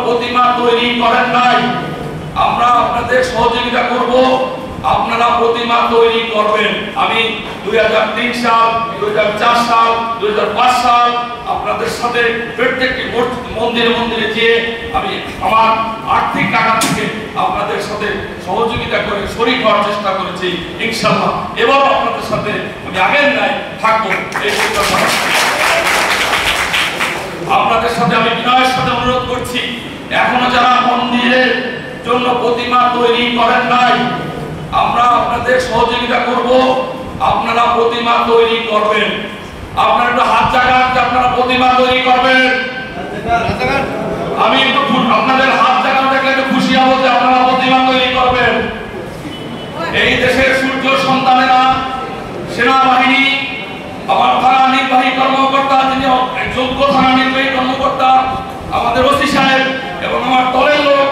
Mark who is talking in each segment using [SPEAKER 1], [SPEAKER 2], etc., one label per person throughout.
[SPEAKER 1] প্রতিমা তৈরি করেন নাই, আমরা আপনাদের সহযোগিতা করব, আপনারা প্রতিমা তৈরি করবেন। আমি 2003 সাল, 2004 সাল, 2005 সাল আপনাদের সাথে প্রত্যেকটি মন্দিরে যেয়ে আমি আমার আর্থিক টাকা থেকে আপনাদের সাথে সহযোগিতা করে শরীক হওয়ার চেষ্টা করেছি ইনশাআল্লাহ। এবার আপনাদের সাথে আমি আগের নাই থাকবো। এই আপনাদের সাথে আমি বিনয়ের সাথে অনুরোধ করছি, এখনো যারা মন্দিরের জন্য প্রতিমা তৈরি করেন নাই, আমরা আপনাদের সহযোগিতা করব, আপনারা প্রতিমা তৈরি করবেন। আপনারা একটু হাত জাগান যে আপনারা প্রতিমা তৈরি করবেন। আমি একটু আপনাদের হাত জাগান দেখলে একটু খুশি হব যে আপনারা প্রতিমা তৈরি করবেন। এই দেশের সূর্য সন্তানেরা, সেনাবাহিনী, আমার থানা নির্বাহী কর্মকর্তা, যিনি যোগ্য থানা নির্বাহী কর্মকর্তা, আমাদের ওসি সাহেব এবং আমার দলের লোক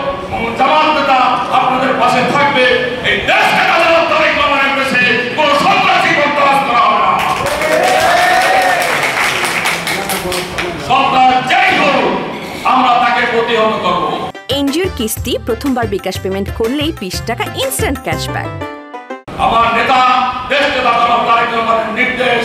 [SPEAKER 1] জামাত নেতা আপনাদের পাশে থাকবে। এই দেশকে তারেক রহমানের দেশে কোনো সন্ত্রাসী বরদাস্ত করা হবে না। সরকার যেই হোক আমরা তাকে প্রতিহত করব।
[SPEAKER 2] এনজিওর কিস্তি প্রথমবার বিকাশ পেমেন্ট করলেই 20 টাকা ইনস্ট্যান্ট ক্যাশব্যাক।
[SPEAKER 1] আমার নেতা দেশনেতা তারেক রহমানের নির্দেশ,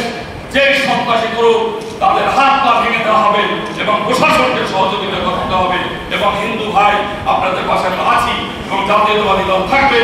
[SPEAKER 1] যে সন্ত্রাসী করুক তাদের হাত পা ভেঙে দেওয়া হবে এবং প্রশাসনকে সহযোগিতা করতে হবে। এবং হিন্দু ভাই আপনাদের পাশে আছি এবং জাতীয়তাবাদী দল থাকবে।